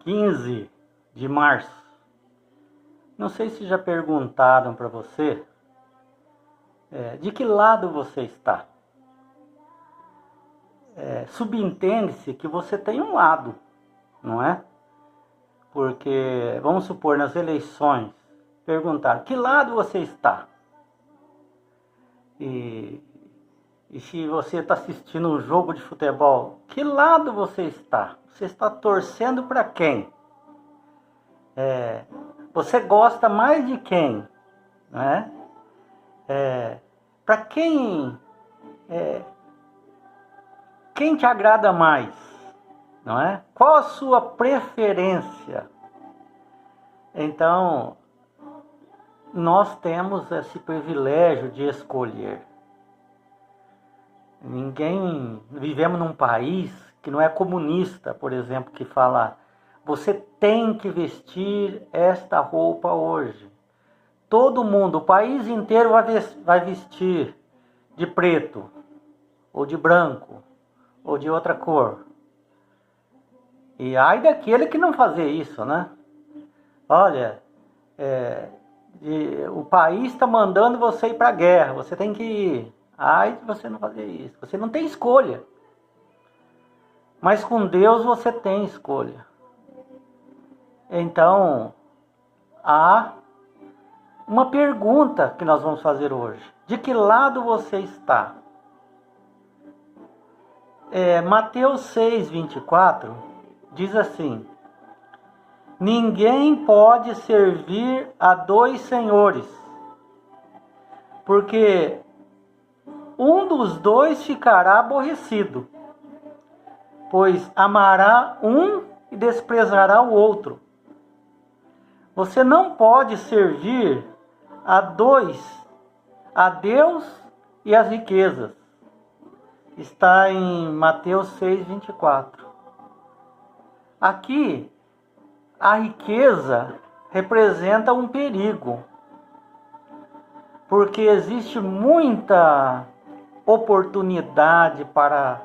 15 de março. Não sei se já perguntaram para você de que lado você está. Subentende-se que você tem um lado, não é? Porque, vamos supor, nas eleições, perguntaram, que lado você está? E se você está assistindo um jogo de futebol, que lado você está? Você está torcendo para quem? Você gosta mais de quem? Não é? Para quem te agrada mais? Não é? Qual a sua preferência? Então, nós temos esse privilégio de escolher. Vivemos num país que não é comunista, por exemplo, que fala, você tem que vestir esta roupa hoje. Todo mundo, o país inteiro vai vestir de preto, ou de branco, ou de outra cor. E ai daquele que não fazer isso, né? Olha, o país está mandando você ir para a guerra, você tem que ir. Ai de você não fazer isso, você não tem escolha. Mas com Deus você tem escolha. Então, há uma pergunta que nós vamos fazer hoje. De que lado você está? Mateus 6:24 diz assim: ninguém pode servir a dois senhores, porque um dos dois ficará aborrecido, pois amará um e desprezará o outro. Você não pode servir a Deus e as riquezas. Está em Mateus 6:24. Aqui, a riqueza representa um perigo, porque existe muita oportunidade para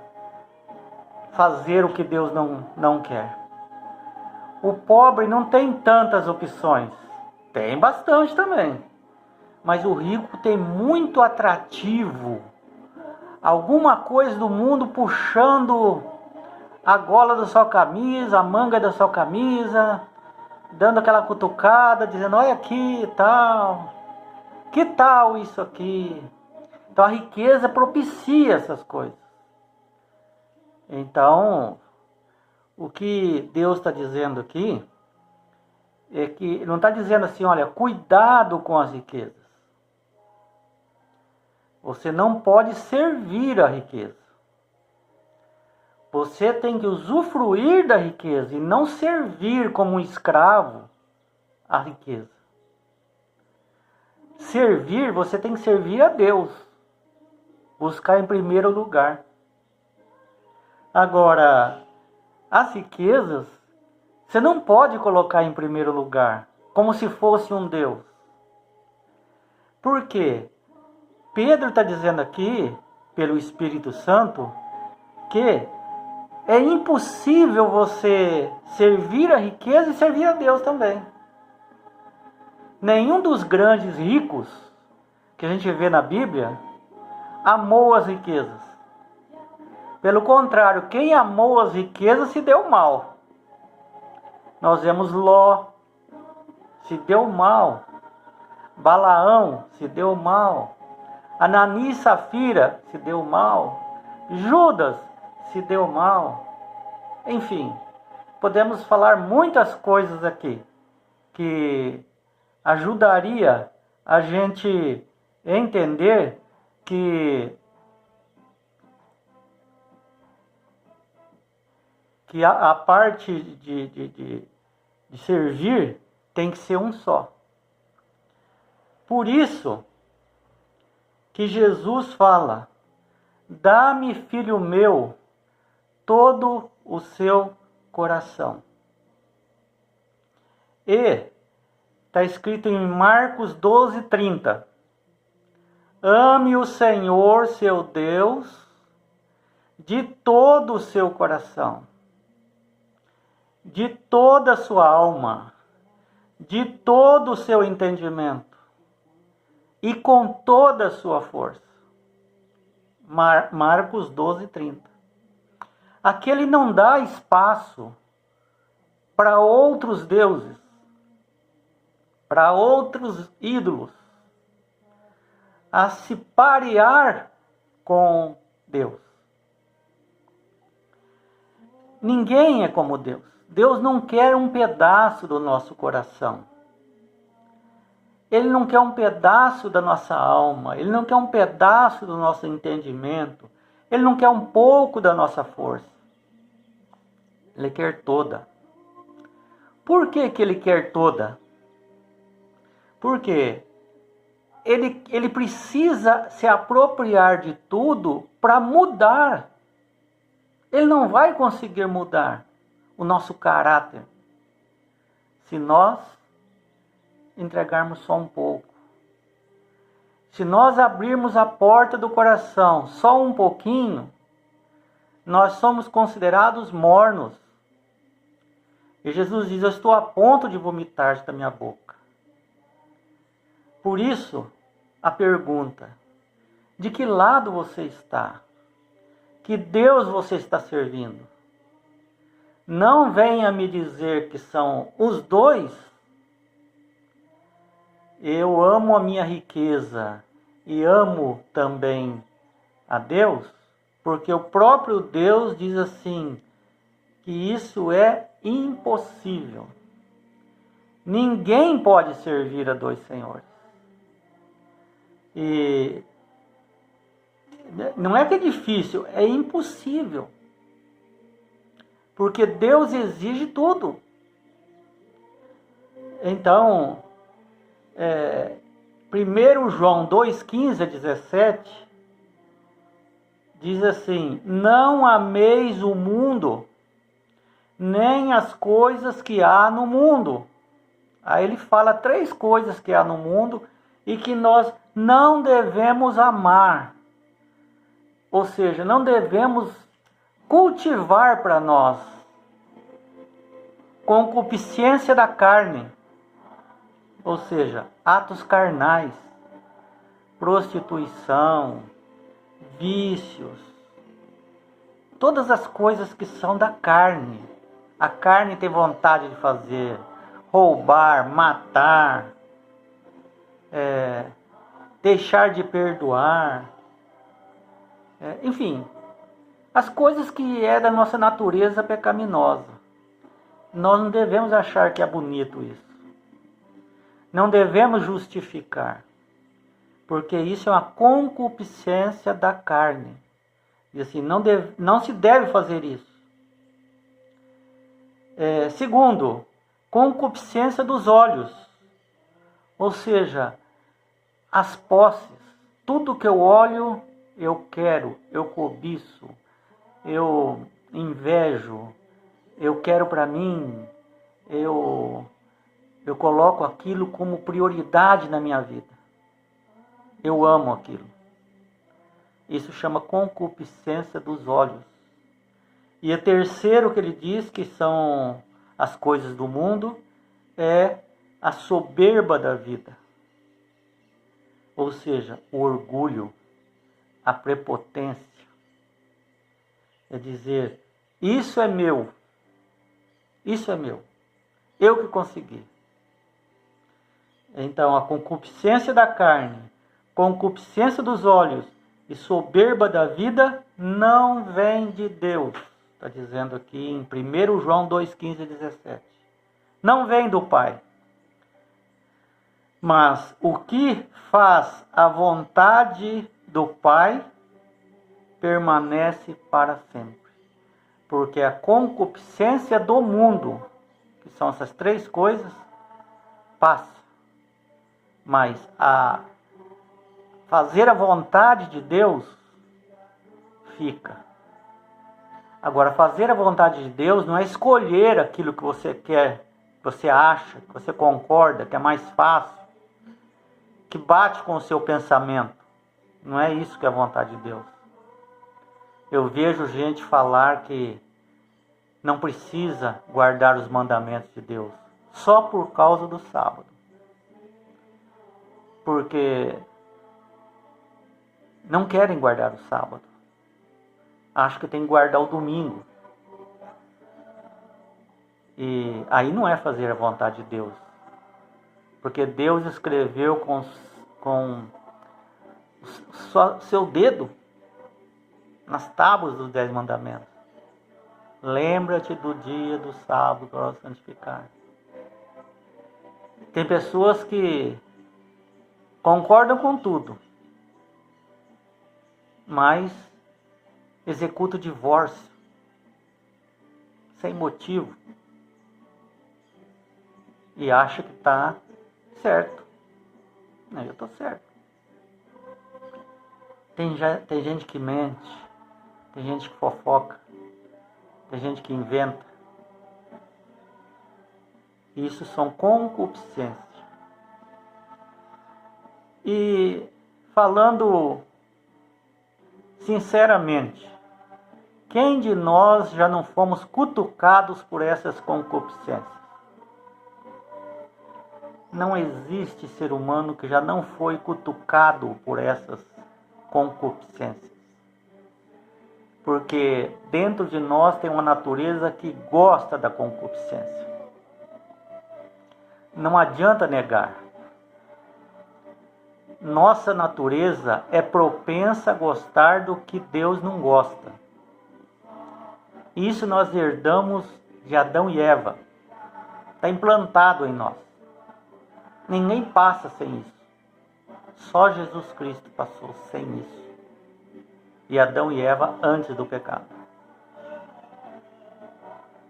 fazer o que Deus não quer. O pobre não tem tantas opções. Tem bastante também. Mas o rico tem muito atrativo. Alguma coisa do mundo puxando a gola da sua camisa, a manga da sua camisa, dando aquela cutucada, dizendo, olha aqui e tal. Que tal isso aqui? Então a riqueza propicia essas coisas. Então, o que Deus está dizendo aqui é que não está dizendo assim, olha, cuidado com as riquezas. Você não pode servir a riqueza. Você tem que usufruir da riqueza e não servir como um escravo à riqueza. Servir, você tem que servir a Deus. Buscar em primeiro lugar. Agora, as riquezas, você não pode colocar em primeiro lugar, como se fosse um Deus. Por quê? Pedro está dizendo aqui, pelo Espírito Santo, que é impossível você servir a riqueza e servir a Deus também. Nenhum dos grandes ricos que a gente vê na Bíblia amou as riquezas. Pelo contrário, quem amou as riquezas se deu mal. Nós vemos Ló, se deu mal. Balaão se deu mal. Anani e Safira se deu mal. Judas se deu mal. Enfim, podemos falar muitas coisas aqui que ajudaria a gente entender que a parte de servir tem que ser um só. Por isso que Jesus fala, dá-me, filho meu, todo o seu coração. E está escrito em Marcos 12:30, ame o Senhor, seu Deus, de todo o seu coração, de toda a sua alma, de todo o seu entendimento e com toda a sua força. Marcos 12:30. Aqui ele não dá espaço para outros deuses, para outros ídolos, a se parear com Deus. Ninguém é como Deus. Deus não quer um pedaço do nosso coração. Ele não quer um pedaço da nossa alma. Ele não quer um pedaço do nosso entendimento. Ele não quer um pouco da nossa força. Ele quer toda. Por que ele quer toda? Porque ele precisa se apropriar de tudo para mudar. Ele não vai conseguir mudar o nosso caráter se nós entregarmos só um pouco. Se nós abrirmos a porta do coração só um pouquinho, nós somos considerados mornos. E Jesus diz: eu estou a ponto de vomitar da minha boca. Por isso, a pergunta: de que lado você está? Que Deus você está servindo? Não venha me dizer que são os dois. Eu amo a minha riqueza e amo também a Deus, porque o próprio Deus diz assim, que isso é impossível. Ninguém pode servir a dois senhores. E não é que é difícil, é impossível. Porque Deus exige tudo. Então, 1 João 2,15 a 17, diz assim: não ameis o mundo, nem as coisas que há no mundo. Aí ele fala 3 coisas que há no mundo e que nós não devemos amar. Ou seja, não devemos cultivar para nós. Concupiscência da carne, ou seja, atos carnais, prostituição, vícios, todas as coisas que são da carne. A carne tem vontade de fazer, roubar, matar, deixar de perdoar, enfim, as coisas que é da nossa natureza pecaminosa. Nós não devemos achar que é bonito isso. Não devemos justificar, porque isso é uma concupiscência da carne. E assim, não se deve fazer isso. Segundo, concupiscência dos olhos, ou seja, as posses. Tudo que eu olho, eu quero, eu cobiço, eu invejo, eu quero para mim, eu coloco aquilo como prioridade na minha vida. Eu amo aquilo. Isso chama concupiscência dos olhos. E o terceiro que ele diz que são as coisas do mundo é a soberba da vida. Ou seja, o orgulho, a prepotência. É dizer, isso é meu. Isso é meu. Eu que consegui. Então, a concupiscência da carne, concupiscência dos olhos e soberba da vida não vem de Deus. Está dizendo aqui em 1 João 2,15 e 17. Não vem do Pai. Mas o que faz a vontade do Pai permanece para sempre. Porque a concupiscência do mundo, que são essas 3 coisas, passa. Mas a fazer a vontade de Deus fica. Agora, fazer a vontade de Deus não é escolher aquilo que você quer, que você acha, que você concorda, que é mais fácil, que bate com o seu pensamento. Não é isso que é a vontade de Deus. Eu vejo gente falar que não precisa guardar os mandamentos de Deus só por causa do sábado. Porque não querem guardar o sábado. Acham que tem que guardar o domingo. E aí não é fazer a vontade de Deus. Porque Deus escreveu com seu dedo nas tábuas dos 10 mandamentos. Lembra-te do dia do sábado para o santificar. Tem pessoas que concordam com tudo, mas executam o divórcio sem motivo e acha que está certo. Não, eu estou certo. Tem gente que mente, tem gente que fofoca, tem gente que inventa. Isso são concupiscências. E falando sinceramente, quem de nós já não fomos cutucados por essas concupiscências? Não existe ser humano que já não foi cutucado por essas concupiscências. Porque dentro de nós tem uma natureza que gosta da concupiscência. Não adianta negar. Nossa natureza é propensa a gostar do que Deus não gosta. Isso nós herdamos de Adão e Eva. Está implantado em nós. Ninguém passa sem isso. Só Jesus Cristo passou sem isso. E Adão e Eva antes do pecado.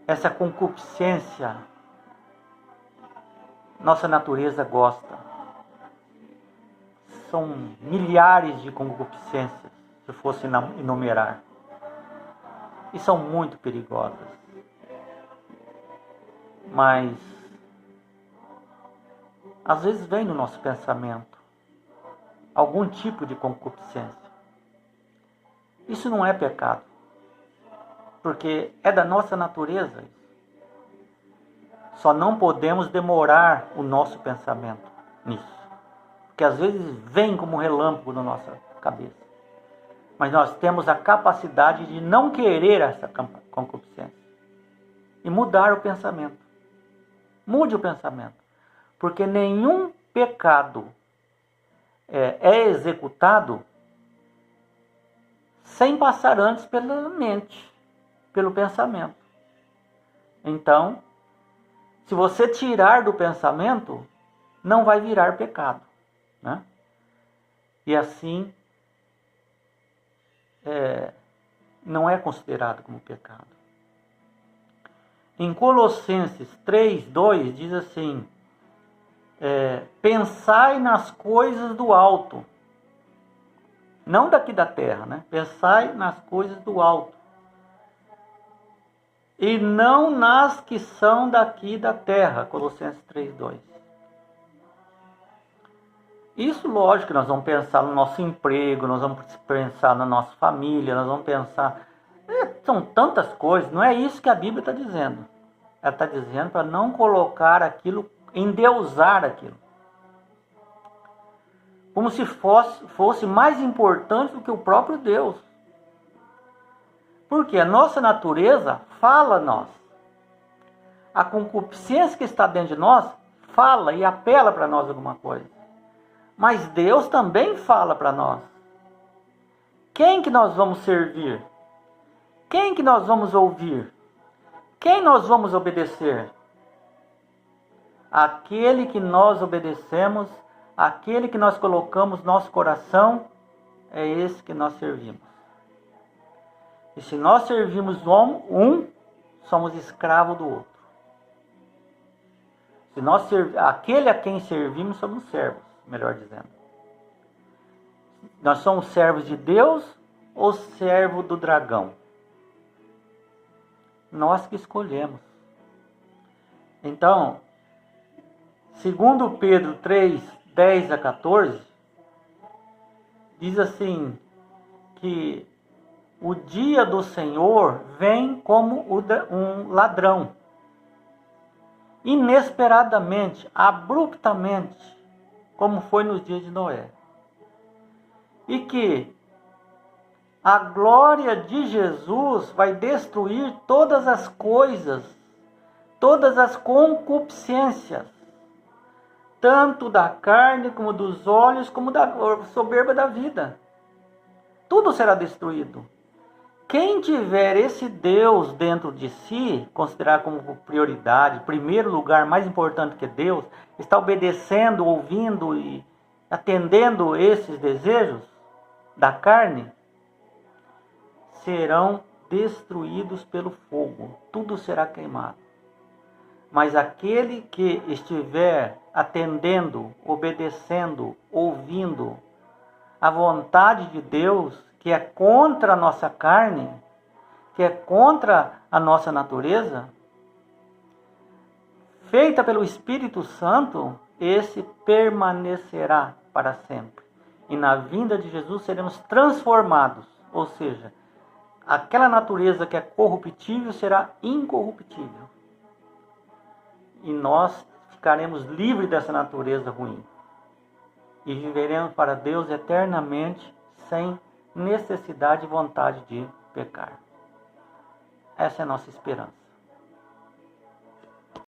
Essa concupiscência, nossa natureza gosta. São milhares de concupiscências, se fosse enumerar. E são muito perigosas. Mas às vezes vem no nosso pensamento algum tipo de concupiscência. Isso não é pecado, porque é da nossa natureza. Só não podemos demorar o nosso pensamento nisso, porque às vezes vem como um relâmpago na nossa cabeça. Mas nós temos a capacidade de não querer essa concupiscência e mudar o pensamento. Mude o pensamento, porque nenhum pecado é executado sem passar antes pela mente, pelo pensamento. Então, se você tirar do pensamento, não vai virar pecado, né? E assim, não é considerado como pecado. Em Colossenses 3:2 diz assim: pensai nas coisas do alto, não daqui da terra, né? Pensai nas coisas do alto, e não nas que são daqui da terra. Colossenses 3:2. Isso, lógico, nós vamos pensar no nosso emprego, nós vamos pensar na nossa família, nós vamos pensar... são tantas coisas, não é isso que a Bíblia está dizendo. Ela está dizendo para não colocar aquilo, endeusar aquilo. Como se fosse mais importante do que o próprio Deus. Porque a nossa natureza fala a nós. A concupiscência que está dentro de nós fala e apela para nós alguma coisa. Mas Deus também fala para nós. Quem que nós vamos servir? Quem que nós vamos ouvir? Quem nós vamos obedecer? Aquele que nós obedecemos, aquele que nós colocamos nosso coração, é esse que nós servimos. E se nós servimos um, somos escravos do outro. Se nós aquele a quem servimos, somos servos, melhor dizendo. Nós somos servos de Deus ou servo do dragão? Nós que escolhemos. Então, segundo Pedro 3:10-14, diz assim, que o dia do Senhor vem como um ladrão. Inesperadamente, abruptamente, como foi nos dias de Noé. E que a glória de Jesus vai destruir todas as coisas, todas as concupiscências, tanto da carne, como dos olhos, como da soberba da vida. Tudo será destruído. Quem tiver esse Deus dentro de si, considerar como prioridade, primeiro lugar, mais importante que Deus, está obedecendo, ouvindo e atendendo esses desejos da carne, serão destruídos pelo fogo. Tudo será queimado. Mas aquele que estiver atendendo, obedecendo, ouvindo a vontade de Deus, que é contra a nossa carne, que é contra a nossa natureza, feita pelo Espírito Santo, esse permanecerá para sempre. E na vinda de Jesus seremos transformados, ou seja, aquela natureza que é corruptível será incorruptível. E nós ficaremos livres dessa natureza ruim. E viveremos para Deus eternamente, sem necessidade e vontade de pecar. Essa é a nossa esperança.